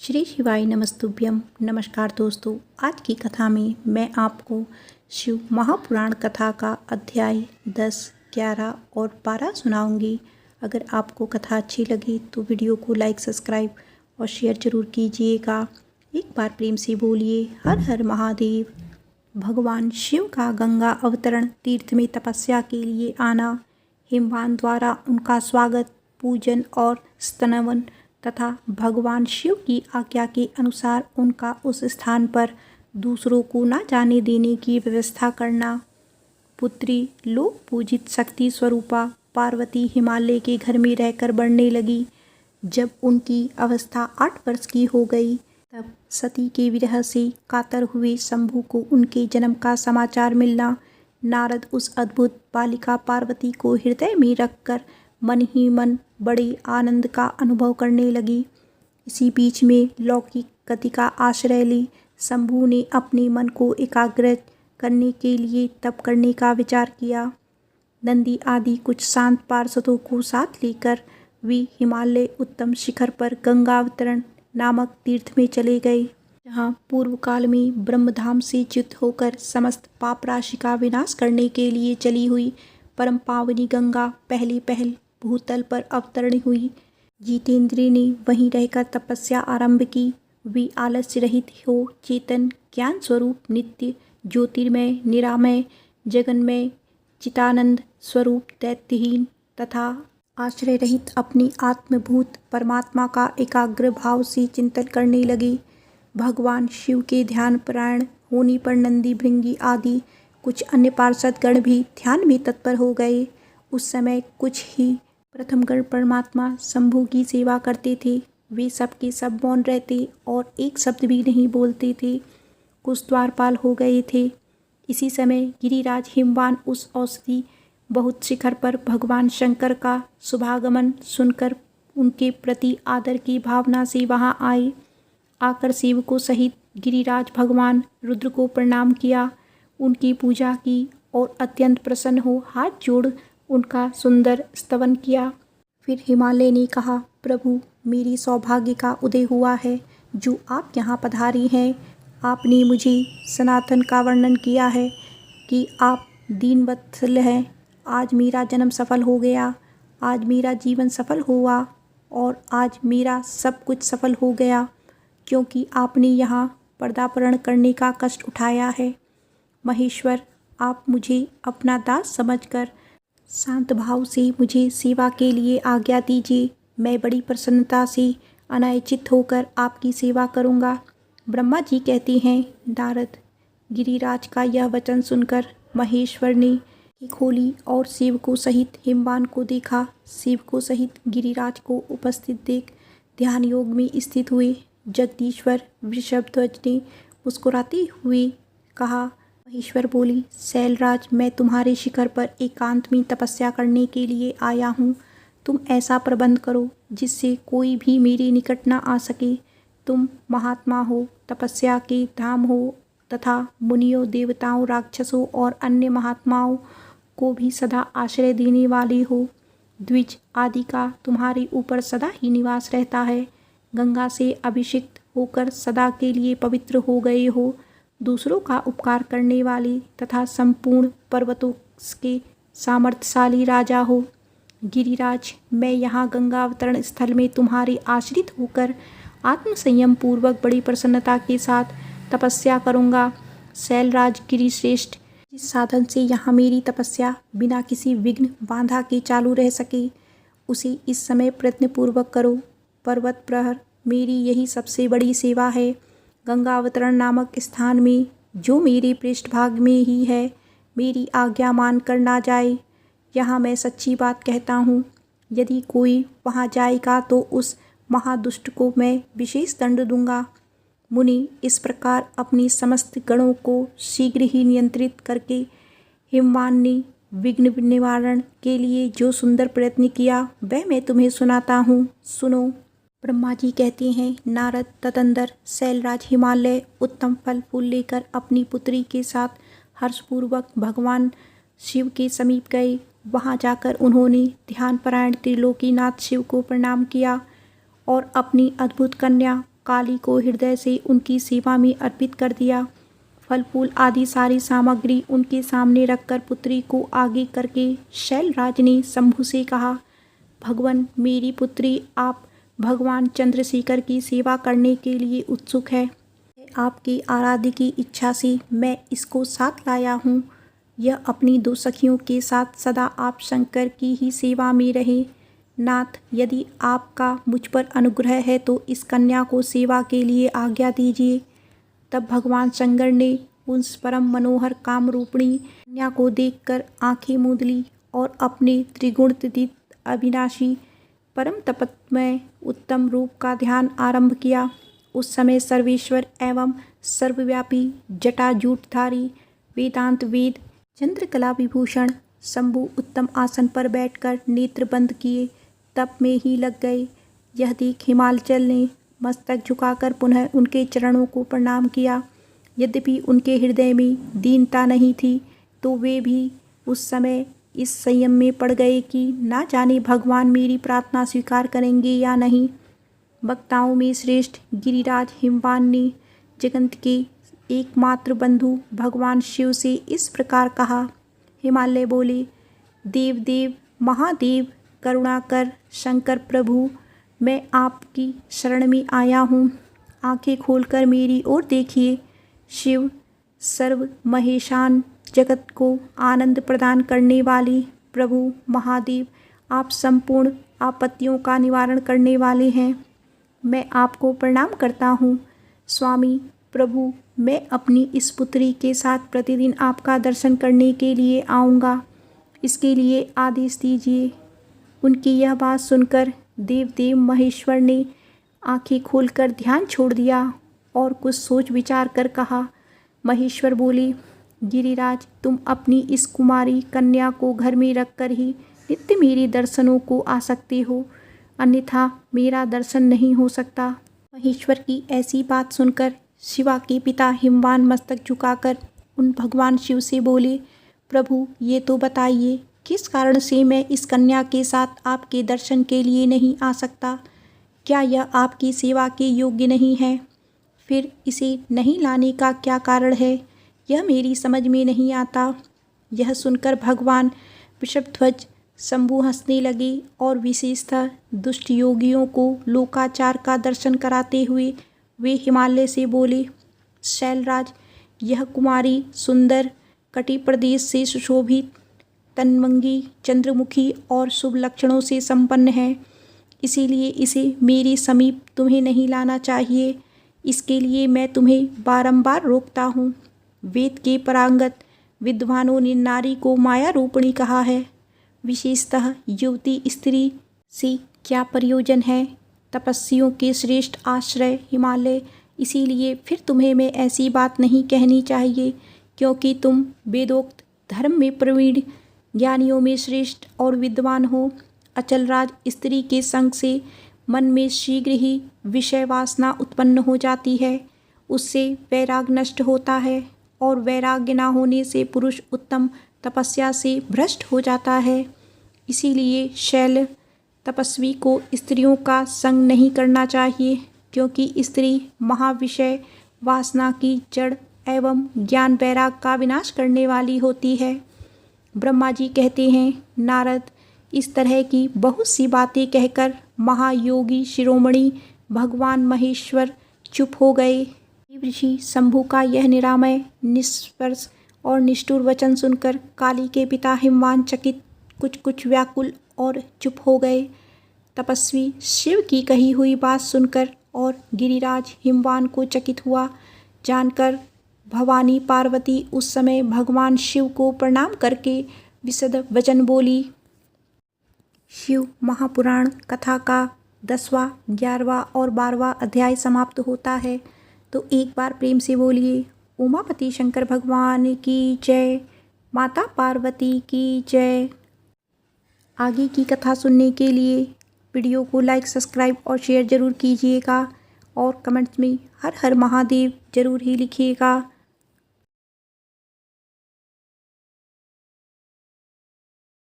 श्री शिवाय नमस्तुभ्यम। नमस्कार दोस्तों, आज की कथा में मैं आपको शिव महापुराण कथा का अध्याय 10, 11 और 12 सुनाऊंगी। अगर आपको कथा अच्छी लगे तो वीडियो को लाइक, सब्सक्राइब और शेयर जरूर कीजिएगा। एक बार प्रेम से बोलिए हर हर महादेव। भगवान शिव का गंगा अवतरण, तीर्थ में तपस्या के लिए आना, हिमवान द्वारा उनका स्वागत, पूजन और स्तनवन तथा भगवान शिव की आज्ञा के अनुसार उनका उस स्थान पर दूसरों को न जाने देने की व्यवस्था करना। पुत्री लोक पूजित शक्ति स्वरूपा पार्वती हिमालय के घर में रहकर बढ़ने लगी। जब उनकी अवस्था 8 वर्ष की हो गई तब सती के विरह से कातर हुए शंभु को उनके जन्म का समाचार मिलना। नारद उस अद्भुत बालिका पार्वती को हृदय में रखकर मन ही मन बड़े आनंद का अनुभव करने लगी। इसी बीच में लौकिक गति का आश्रय ले शंभु ने अपने मन को एकाग्र करने के लिए तप करने का विचार किया। नंदी आदि कुछ शांत पार्षदों को साथ लेकर वे हिमालय उत्तम शिखर पर गंगावतरण नामक तीर्थ में चले गए, जहाँ पूर्व काल में ब्रह्मधाम से च्युत होकर समस्त पाप राशि का विनाश करने के लिए चली हुई परम पावनी गंगा पहले भूतल पर अवतरण हुई। जितेंद्र ने वहीं रहकर तपस्या आरंभ की। वे आलस्य रहित हो चेतन ज्ञान स्वरूप नित्य ज्योतिर्मय निरामय जगन्मय चितानंद स्वरूप दैत्यहीन तथा आश्रय रहित अपनी आत्मभूत परमात्मा का एकाग्र भाव से चिंतन करने लगे। भगवान शिव के ध्यान परायण होने पर नंदी भृंगी आदि कुछ अन्य पार्षद गण भी ध्यान में तत्पर हो गए। उस समय कुछ ही प्रथमगण परमात्मा शंभु की सेवा करते थे। वे सब के सब मौन रहते और एक शब्द भी नहीं बोलते थे। कुछ द्वारपाल हो गए थे। इसी समय गिरिराज हिमवान उस औषधि बहुत शिखर पर भगवान शंकर का शुभागमन सुनकर उनके प्रति आदर की भावना से वहां आए। आकर सेवकों सहित गिरिराज भगवान रुद्र को प्रणाम किया, उनकी पूजा की और अत्यंत प्रसन्न हो हाथ जोड़ उनका सुंदर स्तवन किया। फिर हिमालय ने कहा, प्रभु मेरी सौभाग्य का उदय हुआ है जो आप यहाँ पधारी हैं। आपने मुझे सनातन का वर्णन किया है कि आप दीनवत्सल हैं। आज मेरा जन्म सफल हो गया, आज मेरा जीवन सफल हुआ और आज मेरा सब कुछ सफल हो गया, क्योंकि आपने यहाँ पर्दापरण करने का कष्ट उठाया है। महेश्वर, आप मुझे अपना दास समझकर शांत भाव से मुझे सेवा के लिए आज्ञा दीजिए। मैं बड़ी प्रसन्नता से अनायचित होकर आपकी सेवा करूँगा। ब्रह्मा जी कहते हैं, नारद गिरिराज का यह वचन सुनकर महेश्वर ने आँखें खोली और सेवकों सहित हिमवान को देखा। सेवकों सहित गिरिराज को उपस्थित देख ध्यान योग में स्थित हुए। जगदीश्वर वृषभध्वज ने मुस्कुराते हुए कहा। महेश्वर बोली, शैलराज, मैं तुम्हारे शिखर पर एकांत में तपस्या करने के लिए आया हूँ। तुम ऐसा प्रबंध करो जिससे कोई भी मेरे निकट न आ सके। तुम महात्मा हो, तपस्या के धाम हो तथा मुनियों देवताओं राक्षसों और अन्य महात्माओं को भी सदा आश्रय देने वाले हो। द्विज आदि का तुम्हारे ऊपर सदा ही निवास रहता है। गंगा से अभिषिक्त होकर सदा के लिए पवित्र हो गए हो। दूसरों का उपकार करने वाले तथा संपूर्ण पर्वतों के सामर्थ्यशाली राजा हो। गिरिराज, मैं यहाँ गंगा अवतरण स्थल में तुम्हारे आश्रित होकर आत्मसंयम पूर्वक बड़ी प्रसन्नता के साथ तपस्या करूँगा। शैलराज गिरिश्रेष्ठ, जिस साधन से यहाँ मेरी तपस्या बिना किसी विघ्न बाधा के चालू रह सके, उसे इस समय प्रयत्नपूर्वक करो। पर्वत प्रहर मेरी यही सबसे बड़ी सेवा है। गंगा अवतरण नामक स्थान में जो मेरे पृष्ठभाग में ही है, मेरी आज्ञा मान कर ना जाए। यहाँ मैं सच्ची बात कहता हूँ, यदि कोई वहाँ जाएगा तो उस महादुष्ट को मैं विशेष दंड दूंगा। मुनि इस प्रकार अपनी समस्त गणों को शीघ्र ही नियंत्रित करके हिमवान ने विघ्न निवारण के लिए जो सुंदर प्रयत्न किया वह मैं तुम्हें सुनाता हूँ, सुनो। ब्रह्मा जी कहते हैं, नारद तदंतर शैलराज हिमालय उत्तम फल फूल लेकर अपनी पुत्री के साथ हर्षपूर्वक भगवान शिव के समीप गए। वहां जाकर उन्होंने ध्यानपरायण त्रिलोकीनाथ शिव को प्रणाम किया और अपनी अद्भुत कन्या काली को हृदय से उनकी सेवा में अर्पित कर दिया। फल फूल आदि सारी सामग्री उनके सामने रखकर पुत्री को आगे करके शैलराज ने शंभु से कहा, भगवान, मेरी पुत्री आप भगवान चंद्रशेखर की सेवा करने के लिए उत्सुक है। आपकी आराध्य की इच्छा से मैं इसको साथ लाया हूँ। यह अपनी 2 सखियों के साथ सदा आप शंकर की ही सेवा में रहे। नाथ, यदि आपका मुझ पर अनुग्रह है तो इस कन्या को सेवा के लिए आज्ञा दीजिए। तब भगवान शंकर ने उस परम मनोहर काम रूपिणी कन्या को देखकर आंखें मूंद ली और अपने त्रिगुणातीत अविनाशी परम तपस्मय उत्तम रूप का ध्यान आरंभ किया। उस समय सर्वेश्वर एवं सर्वव्यापी जटाजूटधारी वेदांत वेद चंद्रकला विभूषण शंभु उत्तम आसन पर बैठकर नेत्र बंद किए तप में ही लग गए। यह देख हिमाचल ने मस्तक झुकाकर पुनः उनके चरणों को प्रणाम किया। यद्यपि उनके हृदय में दीनता नहीं थी तो वे भी उस समय इस संयम में पड़ गए कि ना जाने भगवान मेरी प्रार्थना स्वीकार करेंगे या नहीं। वक्ताओं में श्रेष्ठ गिरिराज हिमवान ने जगत के एकमात्र बंधु भगवान शिव से इस प्रकार कहा। हिमालय बोले, देव देव महादेव करुणाकर शंकर प्रभु, मैं आपकी शरण में आया हूँ। आंखें खोलकर मेरी ओर देखिए। शिव सर्व महेशान जगत को आनंद प्रदान करने वाले प्रभु महादेव, आप संपूर्ण आपत्तियों का निवारण करने वाले हैं। मैं आपको प्रणाम करता हूँ। स्वामी प्रभु, मैं अपनी इस पुत्री के साथ प्रतिदिन आपका दर्शन करने के लिए आऊँगा। इसके लिए आदेश दीजिए। उनकी यह बात सुनकर देवदेव महेश्वर ने आंखें खोलकर ध्यान छोड़ दिया और कुछ सोच विचार कर कहा। महेश्वर बोले, गिरिराज, तुम अपनी इस कुमारी कन्या को घर में रखकर ही नित्य मेरे दर्शनों को आ सकते हो, अन्यथा मेरा दर्शन नहीं हो सकता। महेश्वर की ऐसी बात सुनकर शिवा के पिता हिमवान मस्तक झुकाकर उन भगवान शिव से बोले, प्रभु, ये तो बताइए किस कारण से मैं इस कन्या के साथ आपके दर्शन के लिए नहीं आ सकता? क्या यह आपकी सेवा के योग्य नहीं है? फिर इसे नहीं लाने का क्या कारण है, यह मेरी समझ में नहीं आता। यह सुनकर भगवान वृषभध्वज शंभु हंसने लगे और विशेषतः दुष्ट योगियों को लोकाचार का दर्शन कराते हुए वे हिमालय से बोले, शैलराज, यह कुमारी सुंदर कटी प्रदेश से सुशोभित तन्वंगी चंद्रमुखी और शुभ लक्षणों से संपन्न है, इसीलिए इसे मेरे समीप तुम्हें नहीं लाना चाहिए। इसके लिए मैं तुम्हें बारंबार रोकता हूँ। वेद के पारंगत विद्वानों ने नारी को माया रूपिणी कहा है। विशेषतः युवती स्त्री से क्या प्रयोजन है? तपस्वियों के श्रेष्ठ आश्रय हिमालय, इसीलिए फिर तुम्हें मैं ऐसी बात नहीं कहनी चाहिए, क्योंकि तुम वेदोक्त धर्म में प्रवीण, ज्ञानियों में श्रेष्ठ और विद्वान हो। अचलराज, स्त्री के संग से मन में शीघ्र ही विषय वासना उत्पन्न हो जाती है, उससे वैराग नष्ट होता है और वैराग्य न होने से पुरुष उत्तम तपस्या से भ्रष्ट हो जाता है। इसीलिए शैल तपस्वी को स्त्रियों का संग नहीं करना चाहिए, क्योंकि स्त्री महाविषय वासना की जड़ एवं ज्ञान वैराग का विनाश करने वाली होती है। ब्रह्मा जी कहते हैं, नारद, इस तरह की बहुत सी बातें कहकर महायोगी शिरोमणि भगवान महेश्वर चुप हो गए। ऋषि शंभु का यह निरामय, निष्पर्श और निष्ठुर वचन सुनकर काली के पिता हिमवान चकित, कुछ व्याकुल और चुप हो गए। तपस्वी शिव की कही हुई बात सुनकर और गिरिराज हिमवान को चकित हुआ जानकर भवानी पार्वती उस समय भगवान शिव को प्रणाम करके विशद वचन बोली। शिव महापुराण कथा का 10वां, 11वां और 12वां अध्याय समाप्त होता है। तो एक बार प्रेम से बोलिए, उमापति शंकर भगवान की जय, माता पार्वती की जय। आगे की कथा सुनने के लिए वीडियो को लाइक, सब्सक्राइब और शेयर ज़रूर कीजिएगा और कमेंट्स में हर हर महादेव ज़रूर ही लिखिएगा।